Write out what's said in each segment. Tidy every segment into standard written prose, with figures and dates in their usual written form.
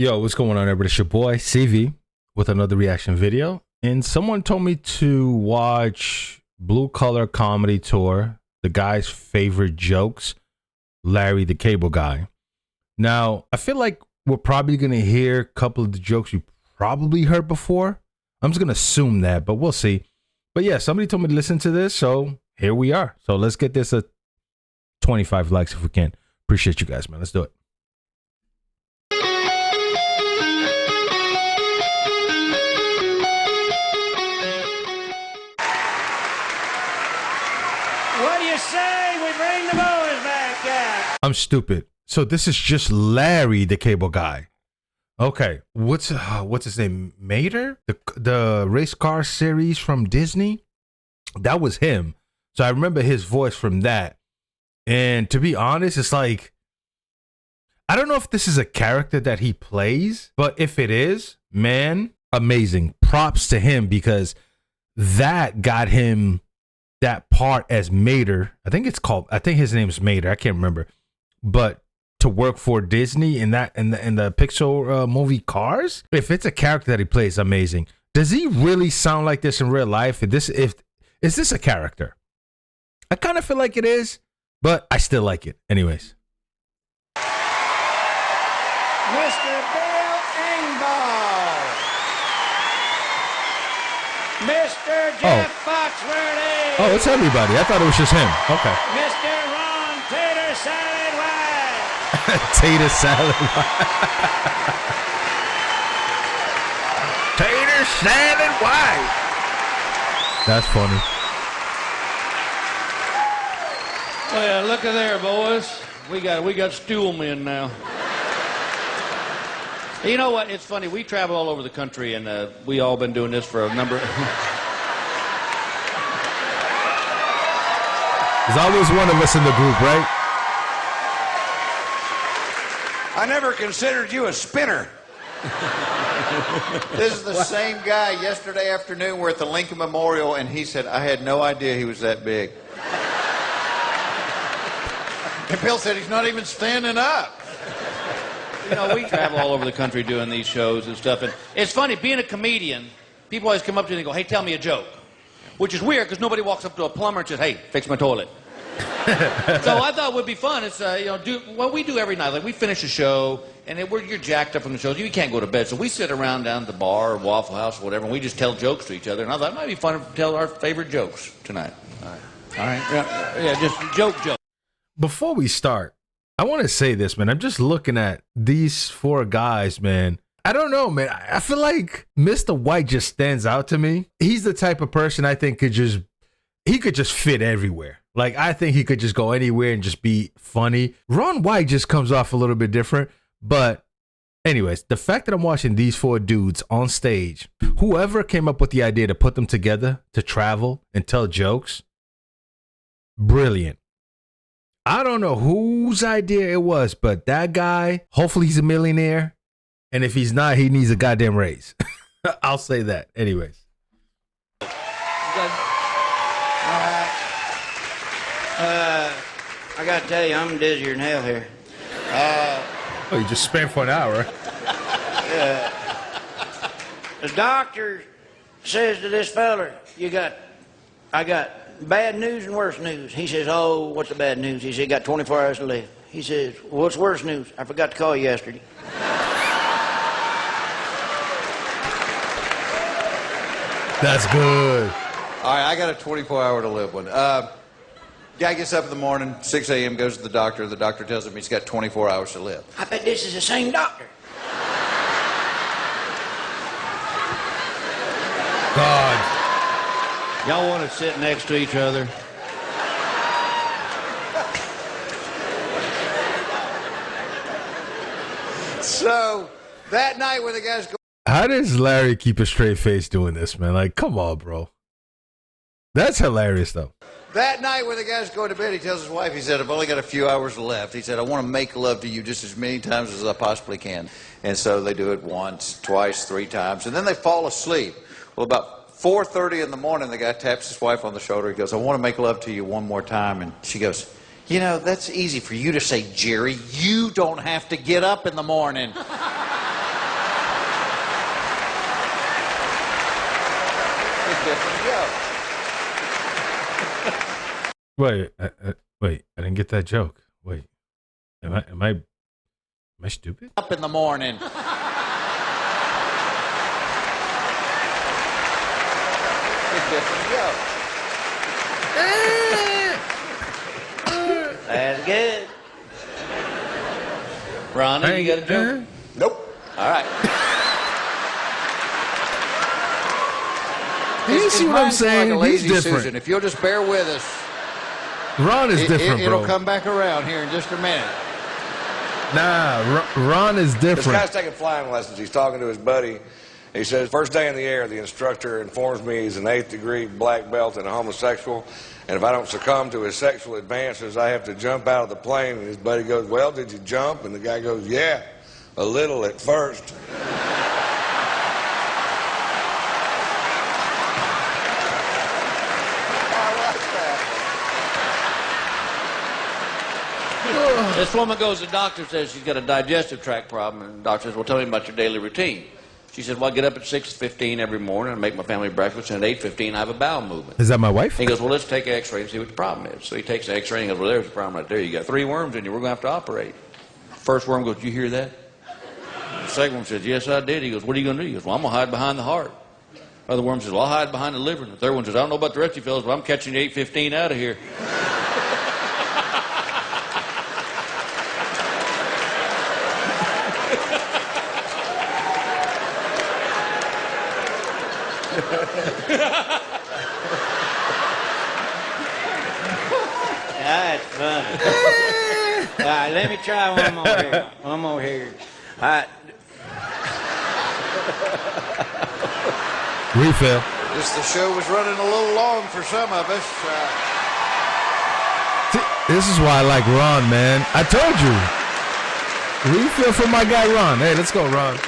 Yo, what's going on, everybody? It's your boy CV with another reaction video. And someone told me to watch Blue Collar Comedy Tour, the guy's favorite jokes, Larry the Cable Guy. Now, I feel like we're probably going to hear a couple of the jokes you probably heard before. I'm just going to assume that, but we'll see. But yeah, somebody told me to listen to this, so here we are. So let's get this at 25 likes if we can. Appreciate you guys, man. Let's do it. What do you say we bring the boys back out? I'm stupid. So this is just Larry the Cable Guy. Okay, what's his name? Mater? The race car series from Disney? That was him. So I remember his voice from that. And to be honest, it's like, I don't know if this is a character that he plays, but if it is, man, amazing. Props to him, because that got him that part as Mater. I think his name is Mater. I can't remember. But to work for Disney in the Pixar movie Cars, if it's a character that he plays, amazing. Does he really sound like this in real life? Is this a character? I kind of feel like it is, but I still like it. Anyways. Mr. Bill Engvall. Mr. Jeff Foxworthy. Oh, it's everybody. I thought it was just him. Okay. Mr. Ron Tater Salad White. Tater Salad White. Tater Salad White. That's funny. Well, look at there, boys. We got stool men now. You know what? It's funny. We travel all over the country, and we all been doing this for a number. There's always one of us in the group, right? I never considered you a spinner. This is the same guy. Yesterday afternoon, we're at the Lincoln Memorial, and he said, I had no idea he was that big. And Bill said he's not even standing up. You know, we travel all over the country doing these shows and stuff, and it's funny, being a comedian, people always come up to you and go, hey, tell me a joke. Which is weird, because nobody walks up to a plumber and says, hey, fix my toilet. So I thought it would be fun. It's, do what we do every night. Like, we finish a show, and you're jacked up from the shows. You can't go to bed. So we sit around down at the bar or Waffle House or whatever, and we just tell jokes to each other. And I thought it might be fun to tell our favorite jokes tonight. All right. Yeah, just joke. Before we start, I want to say this, man. I'm just looking at these four guys, man. I don't know, man. I feel like Mr. White just stands out to me. He's the type of person I think could just fit everywhere. Like, I think he could just go anywhere and just be funny. Ron White just comes off a little bit different. But anyways, the fact that I'm watching these four dudes on stage, whoever came up with the idea to put them together to travel and tell jokes, brilliant. I don't know whose idea it was, but that guy, hopefully he's a millionaire. And if he's not, he needs a goddamn raise. I'll say that. Anyways. I gotta tell you, I'm dizzier than hell here. Oh, you just spent for an hour. The doctor says to this feller, I got bad news and worse news. He says, oh, what's the bad news? He said, you got 24 hours to live. He says, well, what's worse news? I forgot to call you yesterday. That's good. All right, I got a 24-hour to live one. Guy gets up in the morning, 6 a.m., goes to the doctor. The doctor tells him he's got 24 hours to live. I bet this is the same doctor. God. Y'all want to sit next to each other? So, that night when the guys go... How does Larry keep a straight face doing this, man? Like, come on, bro. That's hilarious, though. That night when the guy's going to bed, he tells his wife, he said, I've only got a few hours left. He said, I want to make love to you just as many times as I possibly can. And so they do it once, twice, 3 times, and then they fall asleep. Well, about 4:30 in the morning, the guy taps his wife on the shoulder. He goes, I want to make love to you one more time. And she goes, you know, that's easy for you to say, Jerry. You don't have to get up in the morning. Wait, wait, I didn't get that joke. Wait, am I stupid? Up in the morning. That's good. Ronnie, you got a joke? Nope. All right. You see what I'm saying? Like a He's lazy different. Susan. If you'll just bear with us, Ron is different, it'll bro. come back around here in just a minute. Nah, Ron is This different. guy's taking flying lessons. He's talking to his buddy. He says, first day in the air, the instructor informs me he's an 8th degree black belt and a homosexual. And if I don't succumb to his sexual advances, I have to jump out of the plane. And his buddy goes, well, did you jump? And the guy goes, yeah, a little at first. This woman goes to the doctor, says she's got a digestive tract problem, and the doctor says, well, tell me about your daily routine. She said, well, I get up at 6:15 every morning and make my family breakfast, and at 8:15 I have a bowel movement. Is that my wife? He goes, well, let's take an x-ray and see what the problem is. So he takes the x-ray and he goes, well, there's the problem right there. You got 3 worms in you. We're going to have to operate. First worm goes, did you hear that? The second one says, yes, I did. He goes, what are you going to do? He goes, well, I'm going to hide behind the heart. Other worm says, well, I'll hide behind the liver. And the third one says, I don't know about the rest of you fellas, but I'm catching you 8:15 out of here. That's funny. All right, let me try one more here. One more here. All right. Refill. Just the show was running a little long for some of us. See, this is why I like Ron, man. I told you. Refill for my guy Ron. Hey, let's go, Ron.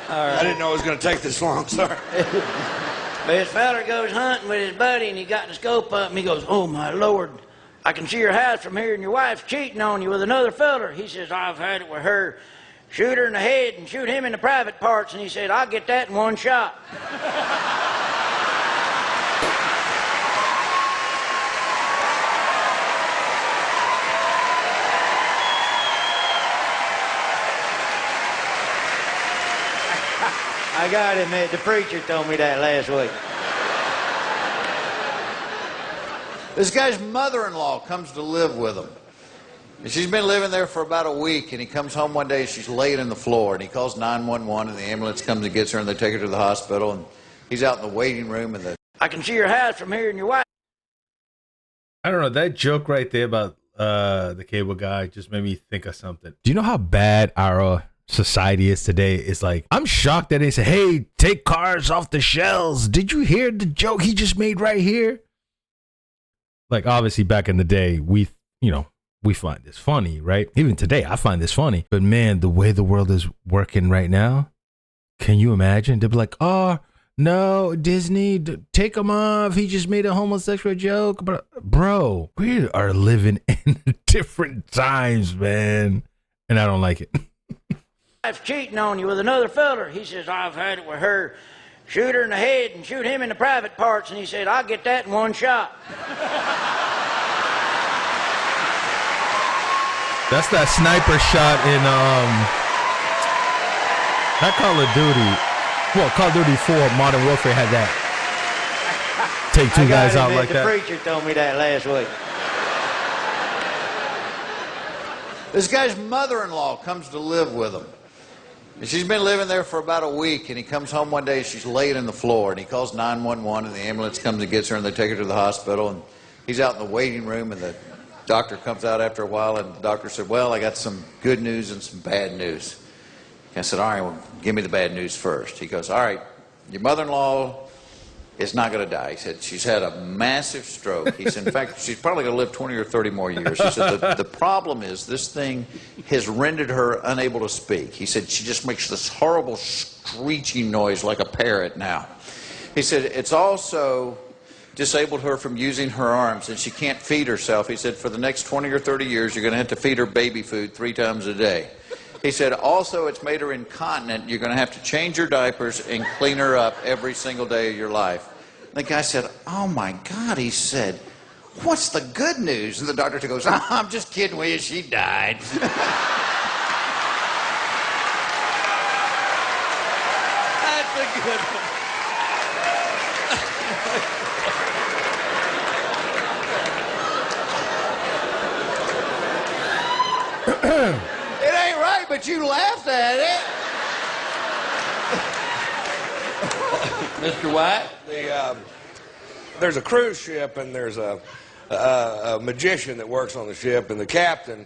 I didn't know it was going to take this long. Sorry. But this feller goes hunting with his buddy, and he got the scope up, and he goes, oh, my Lord, I can see your house from here, and your wife's cheating on you with another feller. He says, I've had it with her. Shoot her in the head and shoot him in the private parts. And he said, I'll get that in one shot. I got him. The preacher told me that last week. This guy's mother-in-law comes to live with him. And she's been living there for about a week, and he comes home one day, she's laid on the floor, and he calls 911, and the ambulance comes and gets her, and they take her to the hospital, and he's out in the waiting room, and I can see your house from here, and your wife. I don't know. That joke right there about the cable guy just made me think of something. Do you know how bad our society is today? It's like, I'm shocked that they say, hey, take cars off the shelves. Did you hear the joke he just made right here? Like, obviously, back in the day, we find this funny, right? Even today, I find this funny. But man, the way the world is working right now, can you imagine? They'll be like, oh, no, Disney, take him off. He just made a homosexual joke. But bro, we are living in different times, man. And I don't like it. Wife's cheating on you with another feller. He says, I've had it with her. Shoot her in the head and shoot him in the private parts. And he said, I'll get that in one shot. That's that sniper shot in not Call of Duty. Well, Call of Duty 4 Modern Warfare had that. Take two guys out like that. The preacher told me that last week. this guy's mother-in-law comes to live with him. And she's been living there for about a week, and he comes home one day, she's laid on the floor, and he calls 911, and the ambulance comes and gets her, and they take her to the hospital, and he's out in the waiting room, and the doctor comes out after a while, and the doctor said, well, I got some good news and some bad news. I said, all right, well, give me the bad news first. He goes, all right, your mother-in-law is not going to die. He said, she's had a massive stroke. He said, in fact, she's probably going to live 20 or 30 more years. He said, the problem is this thing has rendered her unable to speak. He said, she just makes this horrible screeching noise like a parrot now. He said, it's also disabled her from using her arms, and she can't feed herself. He said, for the next 20 or 30 years, you're going to have to feed her baby food 3 times a day. He said, also, it's made her incontinent. You're going to have to change her diapers and clean her up every single day of your life. The guy said, oh, my God. He said, what's the good news? And the doctor goes, oh, I'm just kidding with you. She died. That's a good one. It ain't right, but you laughed at it. Mr. White? There's a cruise ship, and there's a magician that works on the ship, and the captain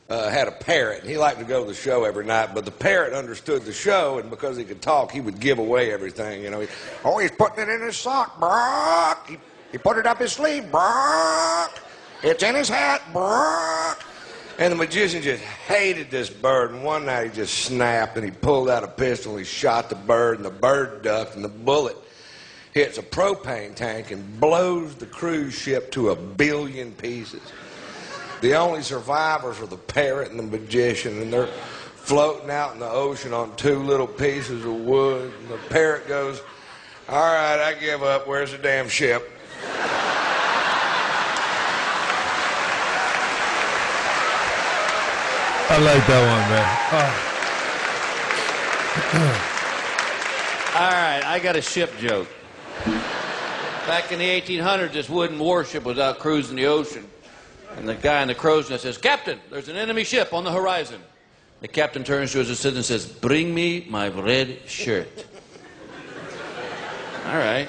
had a parrot. He liked to go to the show every night, but the parrot understood the show, and because he could talk, he would give away everything. You know, he's putting it in his sock, Brock. He put it up his sleeve, Brock. It's in his hat, Brock. And the magician just hated this bird, and one night he just snapped, and he pulled out a pistol, and he shot the bird, and the bird ducked, and the bullet hits a propane tank and blows the cruise ship to 1 billion pieces. The only survivors are the parrot and the magician, and they're floating out in the ocean on 2 little pieces of wood, and the parrot goes, all right, I give up. Where's the damn ship? I like that one, man. All right, I got a ship joke. Back in the 1800s, this wooden warship was out cruising the ocean. And the guy in the crow's nest says, Captain, there's an enemy ship on the horizon. The captain turns to his assistant and says, bring me my red shirt. All right.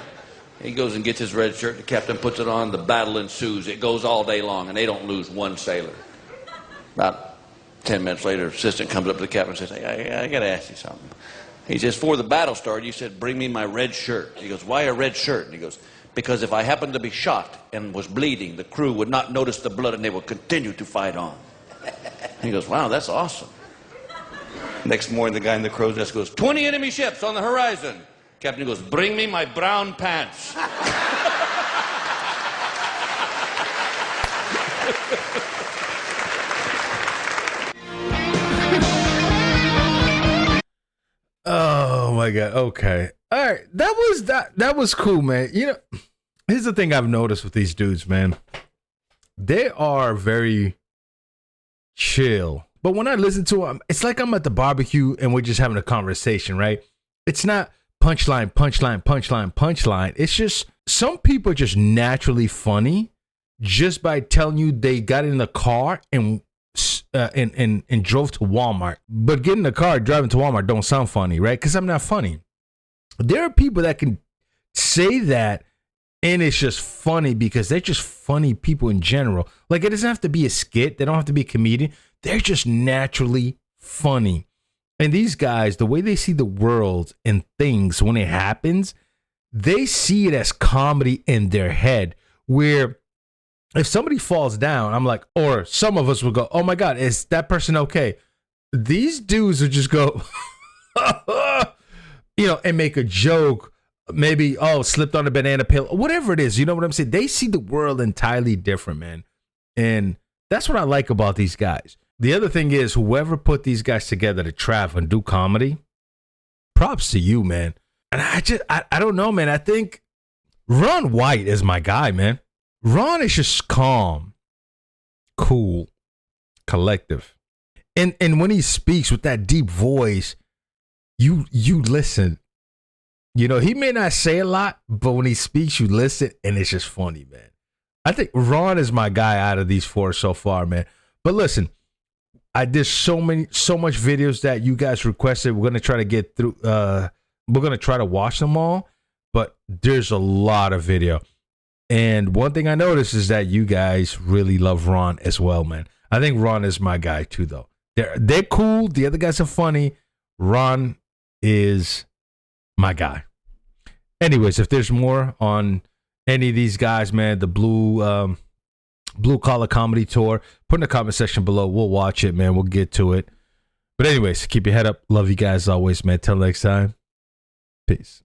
He goes and gets his red shirt. The captain puts it on. The battle ensues. It goes all day long, and they don't lose one sailor. About 10 minutes later, the assistant comes up to the captain and says, hey, I got to ask you something. He says, before the battle started, you said, bring me my red shirt. He goes, why a red shirt? And he goes, because if I happened to be shot and was bleeding, the crew would not notice the blood and they would continue to fight on. He goes, wow, that's awesome. Next morning, the guy in the crow's nest goes, 20 enemy ships on the horizon. Captain goes, bring me my brown pants. Oh my God. Okay. All right. That was cool, man. You know, here's the thing I've noticed with these dudes, man. They are very chill. But when I listen to them, it's like I'm at the barbecue and we're just having a conversation, right? It's not punchline, punchline, punchline, punchline. It's just some people are just naturally funny just by telling you they got in the car and drove to Walmart. But getting in the car, driving to Walmart don't sound funny, right? Because I'm not funny. There are people that can say that and it's just funny because they're just funny people in general. Like, it doesn't have to be a skit. They don't have to be a comedian. They're just naturally funny. And these guys, the way they see the world and things when it happens, they see it as comedy in their head, where if somebody falls down, I'm like, or some of us will go, oh my God, is that person okay? These dudes would just go, and make a joke. Maybe, slipped on a banana peel, whatever it is. You know what I'm saying? They see the world entirely different, man. And that's what I like about these guys. The other thing is, whoever put these guys together to travel and do comedy, props to you, man. And I don't know, man. I think Ron White is my guy, man. Ron is just calm, cool, collective. And when he speaks with that deep voice, you listen. You know, he may not say a lot, but when he speaks, you listen, and it's just funny, man. I think Ron is my guy out of these four so far, man. But listen, I did so much videos that you guys requested. We're gonna try to get through. We're gonna try to watch them all, but there's a lot of video. And one thing I noticed is that you guys really love Ron as well, man. I think Ron is my guy too, though. They're cool. The other guys are funny. Ron is my guy. Anyways, if there's more on any of these guys, man, the blue collar comedy tour, put in the comment section below. We'll watch it, man. We'll get to it. But anyways, keep your head up. Love you guys always, man. Till next time. Peace.